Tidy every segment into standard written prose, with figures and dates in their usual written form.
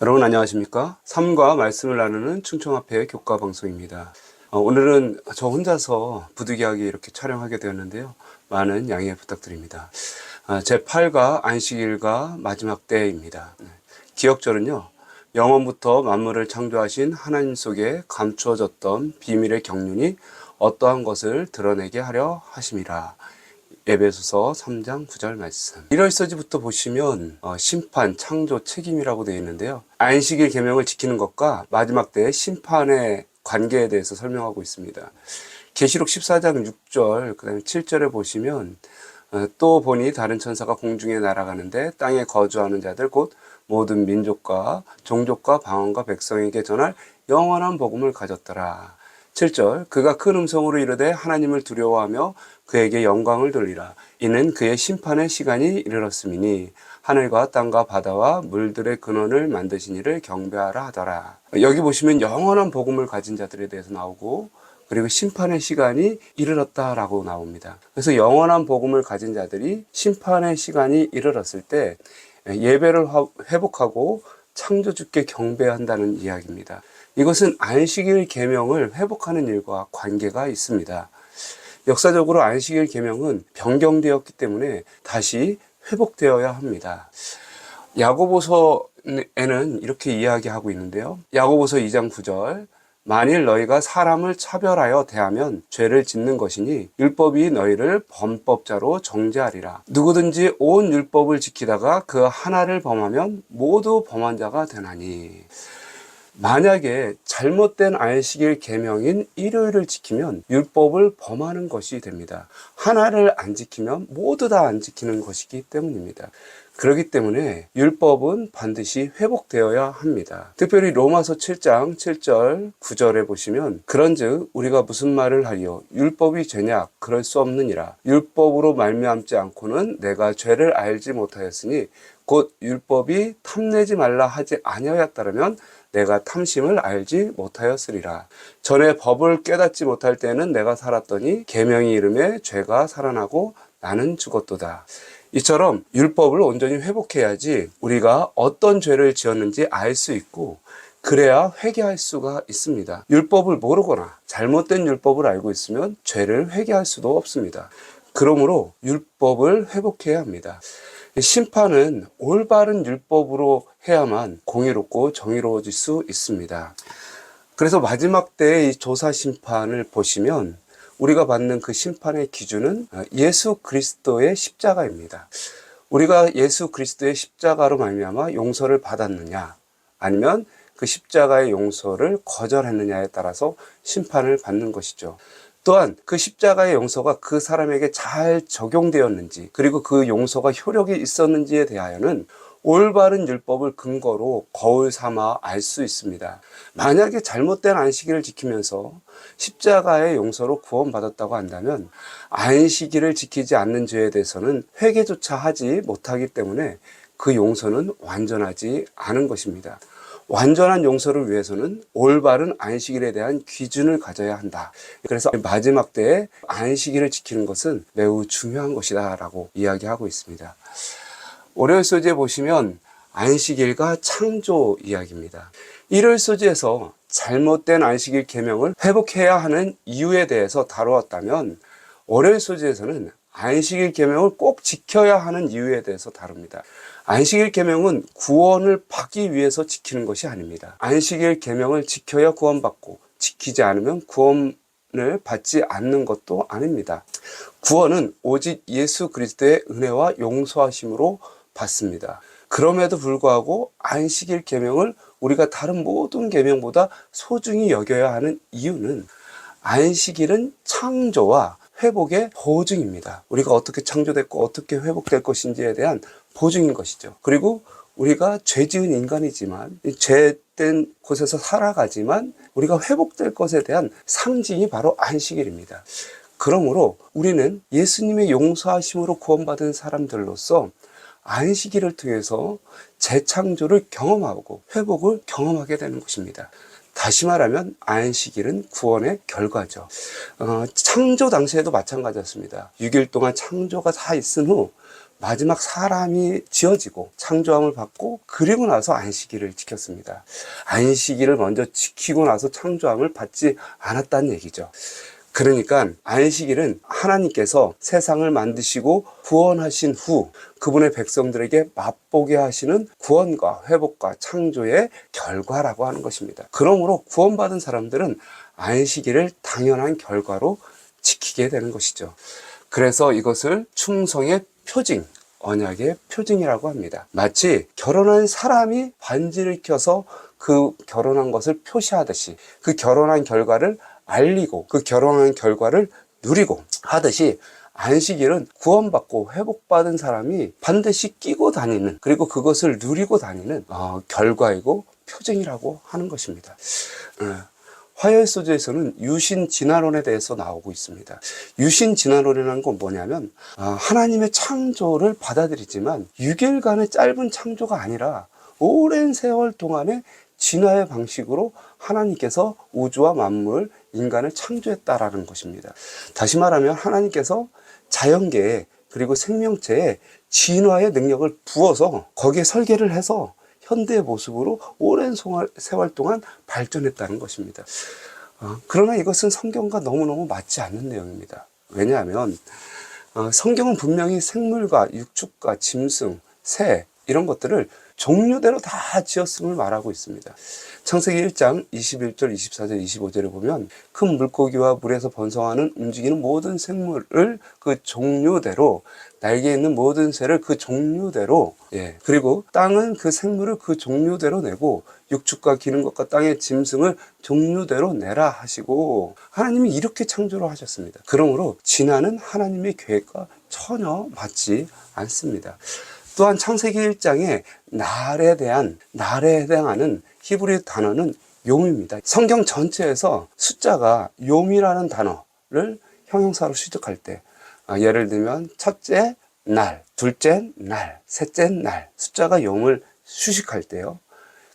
여러분 안녕하십니까? 삶과 말씀을 나누는 충청화폐 교과 방송입니다. 오늘은 저 혼자서 부득이하게 이렇게 촬영하게 되었는데요. 많은 양해 부탁드립니다. 제8가 안식일과 마지막 때입니다. 기억절은요. 영원부터 만물을 창조하신 하나님 속에 감추어졌던 비밀의 경륜이 어떠한 것을 드러내게 하려 하심이라. 에베소서 3장 9절 말씀. 1월서지부터 보시면 심판, 창조, 책임이라고 되어 있는데요. 안식일 계명을 지키는 것과 마지막 때의 심판의 관계에 대해서 설명하고 있습니다. 계시록 14장 6절 그 다음에 7절에 보시면 또 보니 다른 천사가 공중에 날아가는데 땅에 거주하는 자들 곧 모든 민족과 종족과 방언과 백성에게 전할 영원한 복음을 가졌더라. 7절 그가 큰 음성으로 이르되 하나님을 두려워하며 그에게 영광을 돌리라. 이는 그의 심판의 시간이 이르렀음이니 하늘과 땅과 바다와 물들의 근원을 만드신 이를 경배하라 하더라. 여기 보시면 영원한 복음을 가진 자들에 대해서 나오고 그리고 심판의 시간이 이르렀다라고 나옵니다. 그래서 영원한 복음을 가진 자들이 심판의 시간이 이르렀을 때 예배를 회복하고 창조주께 경배한다는 이야기입니다. 이것은 안식일 계명을 회복하는 일과 관계가 있습니다. 역사적으로 안식일 계명은 변경되었기 때문에 다시 회복되어야 합니다. 야고보서에는 이렇게 이야기하고 있는데요. 야고보서 2장 9절 만일 너희가 사람을 차별하여 대하면 죄를 짓는 것이니 율법이 너희를 범법자로 정죄하리라. 누구든지 온 율법을 지키다가 그 하나를 범하면 모두 범한 자가 되나니. 만약에 잘못된 안식일 계명인 일요일을 지키면 율법을 범하는 것이 됩니다. 하나를 안 지키면 모두 다 안 지키는 것이기 때문입니다. 그렇기 때문에 율법은 반드시 회복되어야 합니다. 특별히 로마서 7장 7절 9절에 보시면 그런즉 우리가 무슨 말을 하리요 율법이 죄냐 그럴 수 없느니라. 율법으로 말미암지 않고는 내가 죄를 알지 못하였으니 곧 율법이 탐내지 말라 하지 아니하였다면 내가 탐심을 알지 못하였으리라. 전에 법을 깨닫지 못할 때는 내가 살았더니 계명이 이름에 죄가 살아나고 나는 죽었도다. 이처럼 율법을 온전히 회복해야지 우리가 어떤 죄를 지었는지 알 수 있고 그래야 회개할 수가 있습니다. 율법을 모르거나 잘못된 율법을 알고 있으면 죄를 회개할 수도 없습니다. 그러므로 율법을 회복해야 합니다. 심판은 올바른 율법으로 해야만 공의롭고 정의로워질 수 있습니다. 그래서 마지막 때의 이 조사 심판을 보시면 우리가 받는 그 심판의 기준은 예수 그리스도의 십자가입니다. 우리가 예수 그리스도의 십자가로 말미암아 용서를 받았느냐 아니면 그 십자가의 용서를 거절했느냐에 따라서 심판을 받는 것이죠. 또한 그 십자가의 용서가 그 사람에게 잘 적용되었는지 그리고 그 용서가 효력이 있었는지에 대하여는 올바른 율법을 근거로 거울 삼아 알 수 있습니다. 만약에 잘못된 안식일을 지키면서 십자가의 용서로 구원받았다고 한다면 안식일을 지키지 않는 죄에 대해서는 회개조차 하지 못하기 때문에 그 용서는 완전하지 않은 것입니다. 완전한 용서를 위해서는 올바른 안식일에 대한 기준을 가져야 한다. 그래서 마지막 때에 안식일을 지키는 것은 매우 중요한 것이다 라고 이야기하고 있습니다. 월요일 소지에 보시면 안식일과 창조 이야기입니다. 일요일 소지에서 잘못된 안식일 계명을 회복해야 하는 이유에 대해서 다루었다면 월요일 소지에서는 안식일 계명을 꼭 지켜야 하는 이유에 대해서 다룹니다. 안식일 계명은 구원을 받기 위해서 지키는 것이 아닙니다. 안식일 계명을 지켜야 구원받고 지키지 않으면 구원을 받지 않는 것도 아닙니다. 구원은 오직 예수 그리스도의 은혜와 용서하심으로 받습니다. 그럼에도 불구하고 안식일 계명을 우리가 다른 모든 계명보다 소중히 여겨야 하는 이유는 안식일은 창조와 회복의 보증입니다. 우리가 어떻게 창조됐고 어떻게 회복될 것인지에 대한 보증인 것이죠. 그리고 우리가 죄 지은 인간이지만 죄된 곳에서 살아가지만 우리가 회복될 것에 대한 상징이 바로 안식일입니다. 그러므로 우리는 예수님의 용서하심으로 구원받은 사람들로서 안식일을 통해서 재창조를 경험하고 회복을 경험하게 되는 것입니다. 다시 말하면 안식일은 구원의 결과죠. 창조 당시에도 마찬가지였습니다. 6일 동안 창조가 다 있은 후 마지막 사람이 지어지고 창조함을 받고 그리고 나서 안식일을 지켰습니다. 안식일을 먼저 지키고 나서 창조함을 받지 않았다는 얘기죠. 그러니까 안식일은 하나님께서 세상을 만드시고 구원하신 후 그분의 백성들에게 맛보게 하시는 구원과 회복과 창조의 결과라고 하는 것입니다. 그러므로 구원받은 사람들은 안식일을 당연한 결과로 지키게 되는 것이죠. 그래서 이것을 충성의 표징, 언약의 표징이라고 합니다. 마치 결혼한 사람이 반지를 켜서 그 결혼한 것을 표시하듯이 그 결혼한 결과를 알리고 그 결혼한 결과를 누리고 하듯이 안식일은 구원받고 회복받은 사람이 반드시 끼고 다니는, 그리고 그것을 누리고 다니는 결과이고 표징이라고 하는 것입니다. 화요일소재에서는 유신진화론에 대해서 나오고 있습니다. 유신진화론이라는 건 뭐냐면 하나님의 창조를 받아들이지만 6일간의 짧은 창조가 아니라 오랜 세월 동안의 진화의 방식으로 하나님께서 우주와 만물, 인간을 창조했다라는 것입니다. 다시 말하면 하나님께서 자연계에 그리고 생명체에 진화의 능력을 부어서 거기에 설계를 해서 현대의 모습으로 오랜 세월 동안 발전했다는 것입니다. 그러나 이것은 성경과 너무너무 맞지 않는 내용입니다. 왜냐하면 성경은 분명히 생물과 육축과 짐승, 새 이런 것들을 종류대로 다 지었음을 말하고 있습니다. 창세기 1장 21절, 24절, 25절에 보면 큰 물고기와 물에서 번성하는 움직이는 모든 생물을 그 종류대로, 날개 있는 모든 새를 그 종류대로, 그리고 땅은 그 생물을 그 종류대로 내고 육축과 기는 것과 땅의 짐승을 종류대로 내라 하시고 하나님이 이렇게 창조를 하셨습니다. 그러므로 진화는 하나님의 계획과 전혀 맞지 않습니다. 또한 창세기 1장에 날에 해당하는 히브리 단어는 욤입니다. 성경 전체에서 숫자가 욤이라는 단어를 형용사로 취득할 때 예를 들면 첫째 날, 둘째 날, 셋째 날 숫자가 욤을 수식할 때요.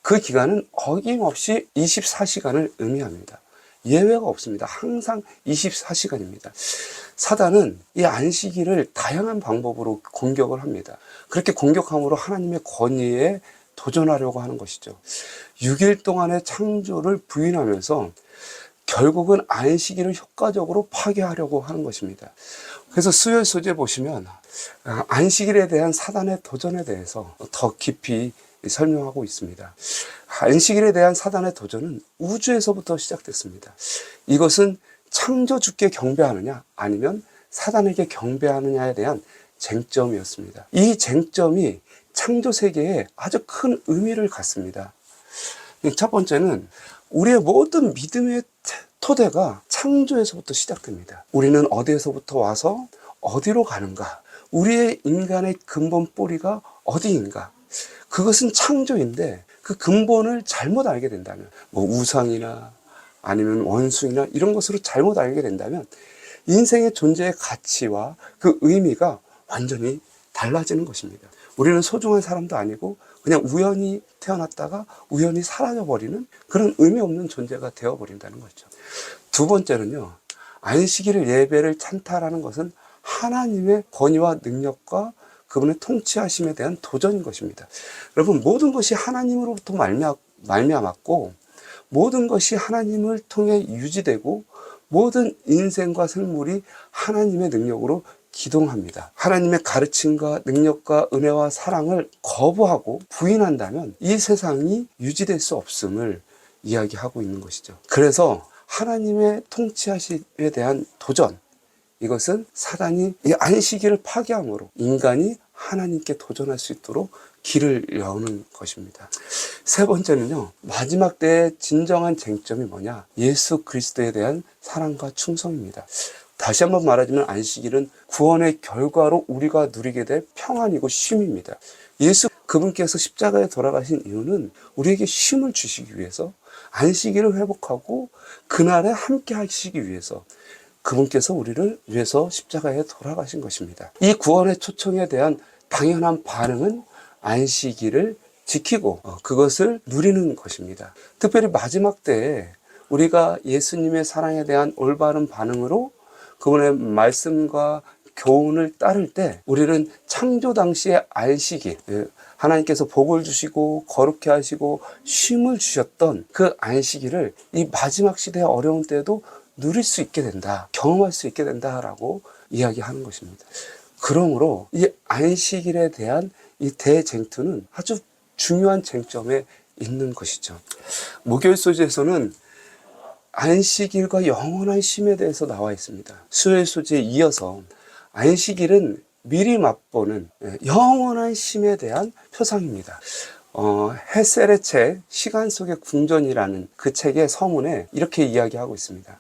그 기간은 어김없이 24시간을 의미합니다. 예외가 없습니다. 항상 24시간입니다. 사단은 이 안식일을 다양한 방법으로 공격을 합니다. 그렇게 공격함으로 하나님의 권위에 도전하려고 하는 것이죠. 6일 동안의 창조를 부인하면서 결국은 안식일을 효과적으로 파괴하려고 하는 것입니다. 그래서 수요일 소재 보시면 안식일에 대한 사단의 도전에 대해서 더 깊이 설명하고 있습니다. 안식일에 대한 사단의 도전은 우주에서부터 시작됐습니다. 이것은 창조주께 경배하느냐 아니면 사단에게 경배하느냐에 대한 쟁점이었습니다. 이 쟁점이 창조 세계에 아주 큰 의미를 갖습니다. 첫 번째는 우리의 모든 믿음의 토대가 창조에서부터 시작됩니다. 우리는 어디에서부터 와서 어디로 가는가? 우리의 인간의 근본 뿌리가 어디인가? 그것은 창조인데 그 근본을 잘못 알게 된다면 우상이나 아니면 원숭이나 이런 것으로 잘못 알게 된다면 인생의 존재의 가치와 그 의미가 완전히 달라지는 것입니다. 우리는 소중한 사람도 아니고 그냥 우연히 태어났다가 우연히 사라져버리는 그런 의미 없는 존재가 되어버린다는 거죠. 두 번째는요, 안식일을 예배를 찬탈하는 것은 하나님의 권위와 능력과 그분의 통치하심에 대한 도전인 것입니다. 여러분, 모든 것이 하나님으로부터 말미암았고 모든 것이 하나님을 통해 유지되고 모든 인생과 생물이 하나님의 능력으로 기동합니다. 하나님의 가르침과 능력과 은혜와 사랑을 거부하고 부인한다면 이 세상이 유지될 수 없음을 이야기하고 있는 것이죠. 그래서 하나님의 통치하심에 대한 도전, 이것은 사단이 이 안식일을 파괴함으로 인간이 하나님께 도전할 수 있도록 길을 여는 것입니다. 세 번째는요, 마지막 때의 진정한 쟁점이 뭐냐? 예수 그리스도에 대한 사랑과 충성입니다. 다시 한번 말하자면 안식일은 구원의 결과로 우리가 누리게 될 평안이고 쉼입니다. 예수 그분께서 십자가에 돌아가신 이유는 우리에게 쉼을 주시기 위해서, 안식일을 회복하고 그날에 함께 하시기 위해서 그분께서 우리를 위해서 십자가에 돌아가신 것입니다. 이 구원의 초청에 대한 당연한 반응은 안식일을 지키고 그것을 누리는 것입니다. 특별히 마지막 때에 우리가 예수님의 사랑에 대한 올바른 반응으로 그분의 말씀과 교훈을 따를 때 우리는 창조 당시의 안식일, 하나님께서 복을 주시고 거룩해 하시고 쉼을 주셨던 그 안식일을 이 마지막 시대의 어려운 때에도 누릴 수 있게 된다, 경험할 수 있게 된다라고 이야기하는 것입니다. 그러므로 이 안식일에 대한 이 대쟁투는 아주 중요한 쟁점에 있는 것이죠. 목요일 소지에서는 안식일과 영원한 쉼에 대해서 나와 있습니다. 수요일 소지에 이어서 안식일은 미리 맛보는 영원한 쉼에 대한 표상입니다. 헤셀의 책 시간 속의 궁전이라는 그 책의 서문에 이렇게 이야기하고 있습니다.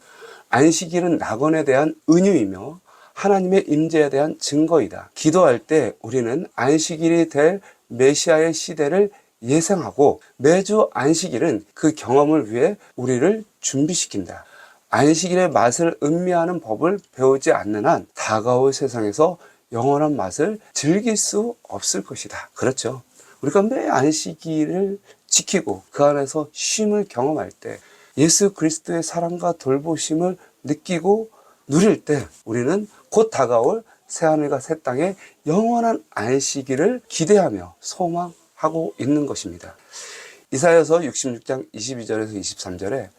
안식일은 낙원에 대한 은유이며 하나님의 임재에 대한 증거이다. 기도할 때 우리는 안식일이 될 메시아의 시대를 예상하고 매주 안식일은 그 경험을 위해 우리를 준비시킨다. 안식일의 맛을 음미하는 법을 배우지 않는 한 다가올 세상에서 영원한 맛을 즐길 수 없을 것이다. 그렇죠. 우리가 매 안식일을 지키고 그 안에서 쉼을 경험할 때 예수 그리스도의 사랑과 돌보심을 느끼고 누릴 때 우리는 곧 다가올 새하늘과 새 땅의 영원한 안식일을 기대하며 소망하고 있는 것입니다. 이사야서 66장 22절에서 23절에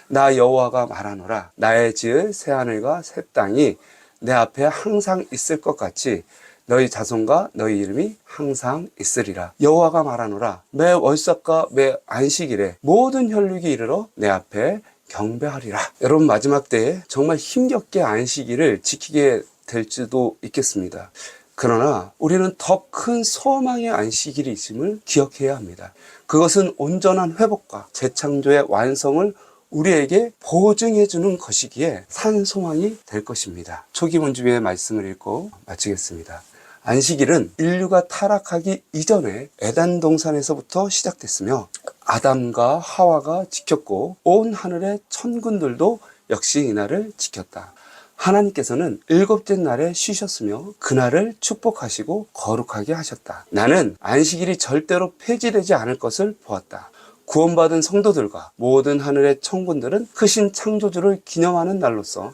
나 여호와가 말하노라 나의 지을 새하늘과 새 땅이 내 앞에 항상 있을 것 같이 너희 자손과 너희 이름이 항상 있으리라. 여호와가 말하노라 매 월삭과 매 안식일에 모든 혈육이 이르러 내 앞에 경배하리라. 여러분 마지막 때에 정말 힘겹게 안식일을 지키게 될지도 있겠습니다. 그러나 우리는 더 큰 소망의 안식일이 있음을 기억해야 합니다. 그것은 온전한 회복과 재창조의 완성을 우리에게 보증해 주는 것이기에 산 소망이 될 것입니다. 초기 문주비의 말씀을 읽고 마치겠습니다. 안식일은 인류가 타락하기 이전에 에덴 동산에서부터 시작됐으며 아담과 하와가 지켰고 온 하늘의 천군들도 역시 이날을 지켰다. 하나님께서는 일곱째 날에 쉬셨으며 그날을 축복하시고 거룩하게 하셨다. 나는 안식일이 절대로 폐지되지 않을 것을 보았다. 구원받은 성도들과 모든 하늘의 천군들은 크신 창조주를 기념하는 날로서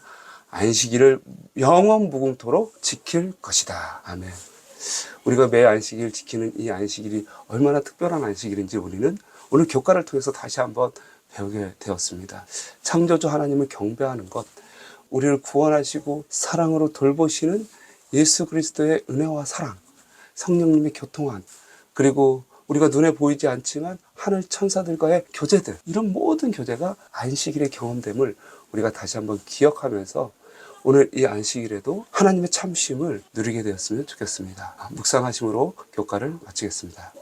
안식일을 영원 무궁토록 지킬 것이다. 아멘. 우리가 매 안식일 지키는 이 안식일이 얼마나 특별한 안식일인지 우리는 오늘 교과를 통해서 다시 한번 배우게 되었습니다. 창조주 하나님을 경배하는 것, 우리를 구원하시고 사랑으로 돌보시는 예수 그리스도의 은혜와 사랑, 성령님의 교통함, 그리고 우리가 눈에 보이지 않지만 하늘 천사들과의 교제들, 이런 모든 교제가 안식일의 경험됨을 우리가 다시 한번 기억하면서 오늘 이 안식일에도 하나님의 참심을 누리게 되었으면 좋겠습니다. 묵상하심으로 교과를 마치겠습니다.